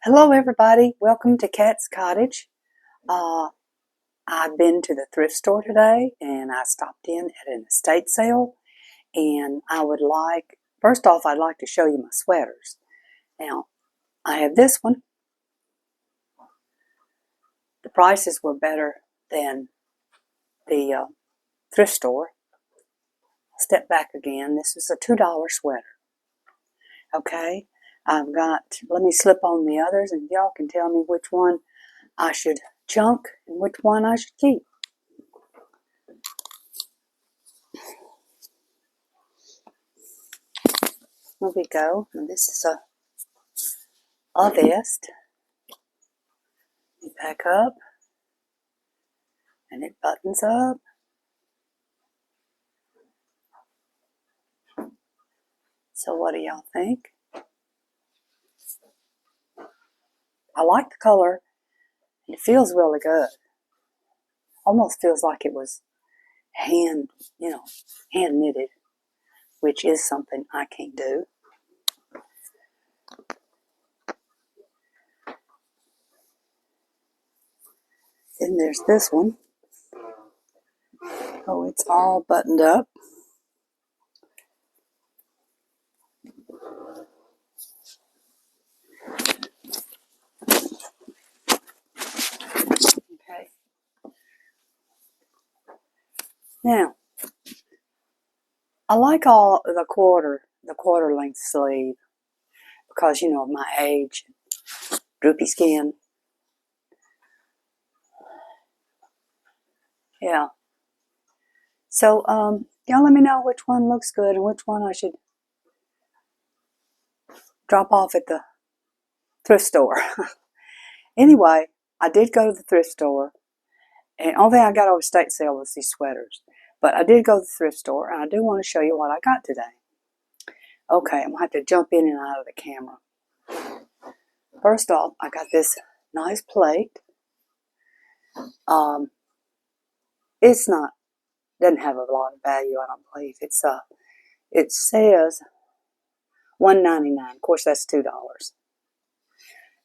Hello everybody, welcome to Cat's Cottage. I've been to the thrift store today and I stopped in at an estate sale, and first off I'd like to show you my sweaters. Now, I have this one. The prices were better than the thrift store. I'll step back again. This is a $2 sweater. Okay, let me slip on the others and y'all can tell me which one I should junk and which one I should keep. Here we go. And this is a vest. You pack up and it buttons up. So what do y'all think? I like the color. It feels really good. Almost feels like it was hand knitted, which is something I can't do. Then there's this one. Oh, it's all buttoned up. Okay. Now, I like all the quarter length sleeve because, of my age, droopy skin. Yeah. So, y'all let me know which one looks good and which one I should drop off at the thrift store. Anyway, I did go to the thrift store, and only thing I got over estate sale was these sweaters. But I did go to the thrift store, and I do want to show you what I got today. Okay, I'm going to have to jump in and out of the camera. First off, I got this nice plate. Doesn't have a lot of value, I don't believe. It says $1.99. Of course, that's $2.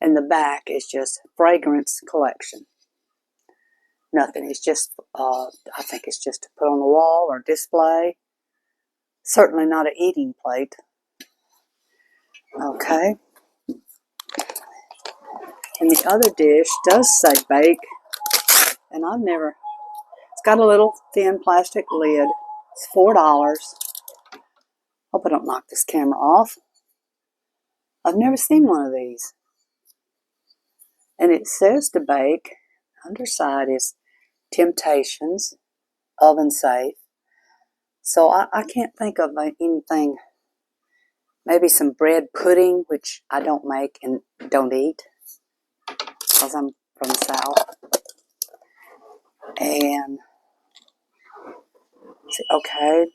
And the back is just fragrance collection. Nothing. It's just, I think it's just to put on the wall or display. Certainly not an eating plate. Okay. And the other dish does say bake. And it's got a little thin plastic lid. It's $4. Hope I don't knock this camera off. I've never seen one of these. And it says to bake. Underside is Temptations, oven safe. So I can't think of anything. Maybe some bread pudding, which I don't make and don't eat because I'm from the South. And, okay.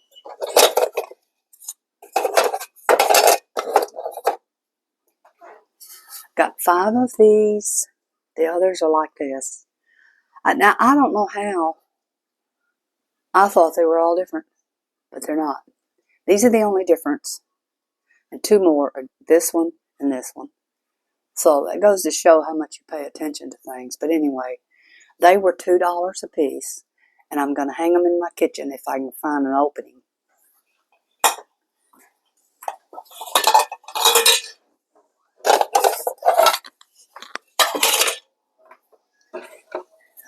Got 5 of these. The others are like this. Now, I don't know how. I thought they were all different, but they're not. These are the only difference. And 2 more are this one and this one. So that goes to show how much you pay attention to things. But anyway, they were $2 a piece. And I'm going to hang them in my kitchen if I can find an opening.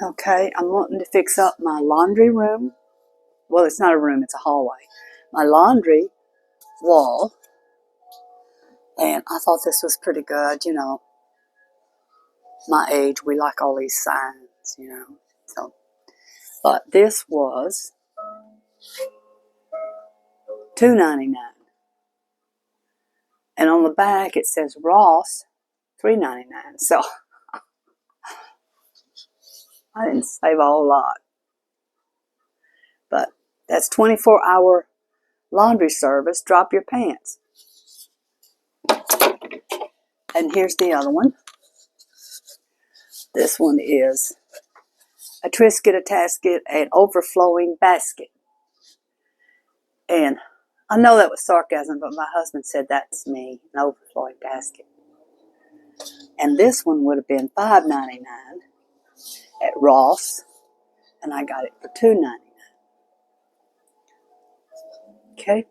Okay, I'm wanting to fix up my laundry room. Well, it's not a room, it's a hallway. My laundry wall. And I thought this was pretty good, My age, we like all these signs, So, but this was $2.99. And on the back it says Ross $3.99. So I didn't save a whole lot. But that's 24-hour laundry service. Drop your pants. And here's the other one. This one is a Trisket, a Tasket, an overflowing basket. And I know that was sarcasm, but my husband said that's me, an overflowing basket. And this one would have been $5.99 at Ross, and I got it for $2.99. Okay?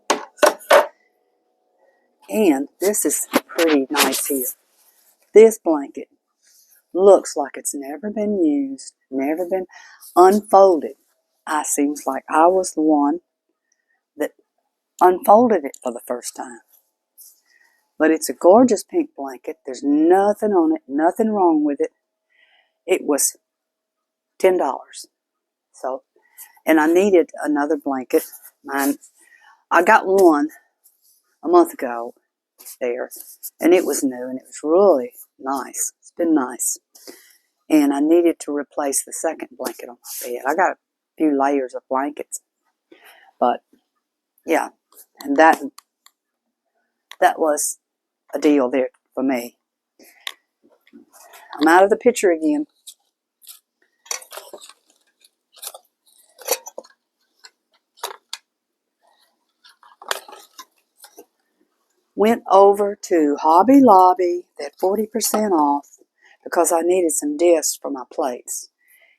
And this is pretty nice here. This blanket looks like it's never been used, never been unfolded. I seems like I was the one that unfolded it for the first time. But it's a gorgeous pink blanket. There's nothing on it, nothing wrong with it. It was $10. So, and I needed another blanket. I got one a month ago there, and it was new, and it was really nice. It's been nice. And I needed to replace the second blanket on my bed. I got a few layers of blankets, but yeah, and that was a deal there for me. I'm out of the picture again. Went over to Hobby Lobby, that 40% off, because I needed some discs for my plates.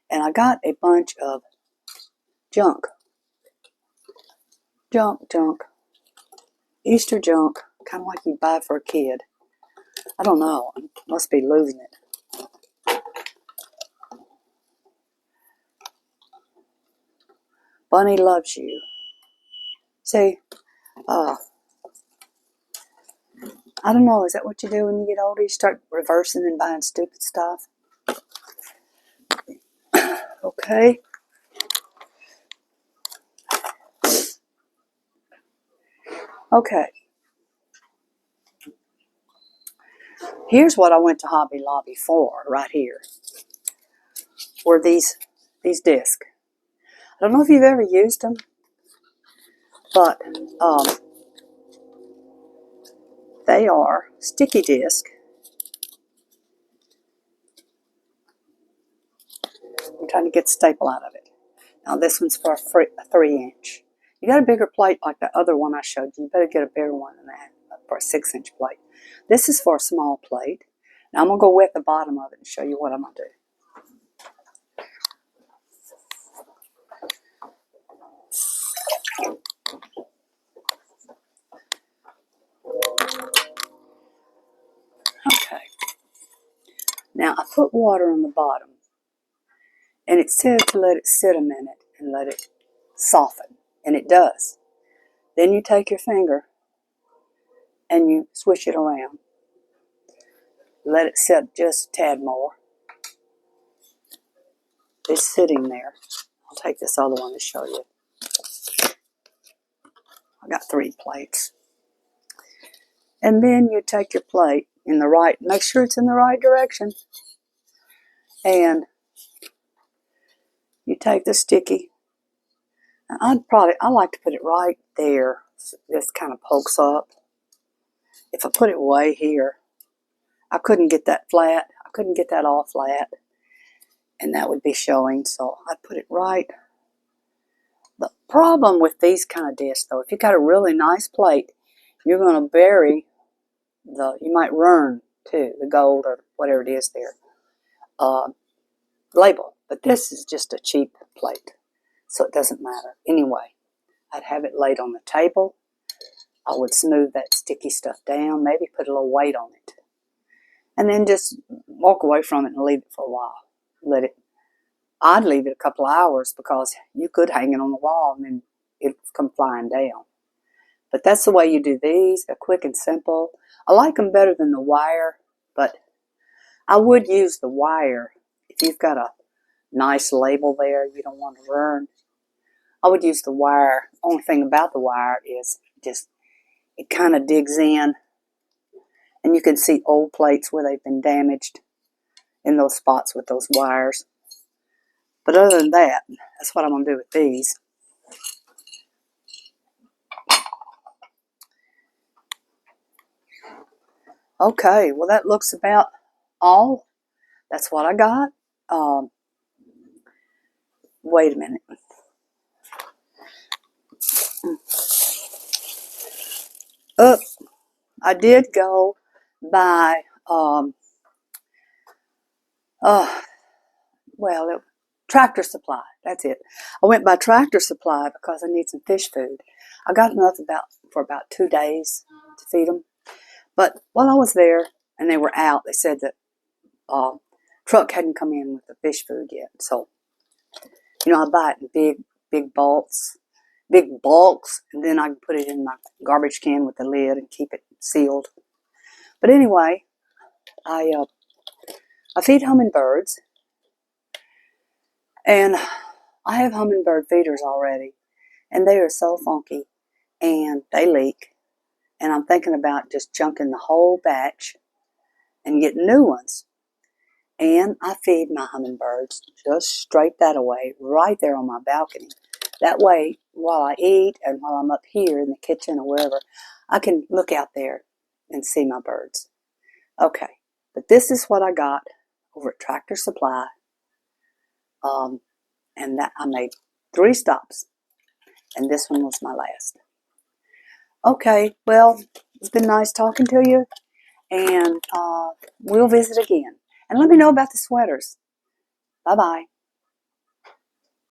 And I got a bunch of junk. Junk. Easter junk, kind of like you buy for a kid. I don't know, I must be losing it. Bunny loves you. See, I don't know, is that what you do when you get older? You start reversing and buying stupid stuff? Okay. Okay. Here's what I went to Hobby Lobby for, right here. Were these discs. I don't know if you've ever used them, but they are sticky disc. I'm trying to get the staple out of it. Now this one's for a 3-inch. You got a bigger plate like the other one I showed you. You better get a bigger one than that for a 6-inch plate. This is for a small plate. Now I'm going to go wet the bottom of it and show you what I'm going to do. Okay. Now I put water on the bottom, and it said to let it sit a minute and let it soften, and it does. Then you take your finger and you swish it around. Let it sit just a tad more. It's sitting there. I'll take this other one to show you. I got 3 plates. And then you take your plate in the right, make sure it's in the right direction. And you take the sticky. I like to put it right there. This kind of pokes up. If I put it way here, I couldn't get that flat. I couldn't get that all flat. And that would be showing, so I put it right. The problem with these kind of discs, though, if you got a really nice plate, you're going to bury you might ruin, too, the gold or whatever it is there, label. But this is just a cheap plate, so it doesn't matter. Anyway, I'd have it laid on the table. I would smooth that sticky stuff down, maybe put a little weight on it. And then just walk away from it and leave it for a while. I'd leave it a couple of hours because you could hang it on the wall and then it'd come flying down. But that's the way you do these. They're quick and simple. I like them better than the wire, but I would use the wire. If you've got a nice label there you don't want to ruin, I would use the wire. Only thing about the wire is just it kind of digs in, and you can see old plates where they've been damaged in those spots with those wires. But other than that, that's what I'm going to do with these. Okay, well that looks about all. That's what I got. Wait a minute. I did go buy Well, Tractor Supply. That's it. I went by Tractor Supply because I need some fish food. I got enough for about 2 days to feed them. But while I was there and they were out, they said that truck hadn't come in with the fish food yet. So, I buy it in big bulks, and then I can put it in my garbage can with the lid and keep it sealed. But anyway, I feed hummingbirds, and I have hummingbird feeders already, and they are so funky, and they leak, and I'm thinking about just chunking the whole batch and getting new ones. And I feed my hummingbirds just straight that away, right there on my balcony. That way, while I eat and while I'm up here in the kitchen or wherever, I can look out there and see my birds. Okay, but this is what I got over at Tractor Supply. And that I made 3 stops, and this one was my last. Okay, well, it's been nice talking to you, and we'll visit again. And let me know about the sweaters. Bye-bye.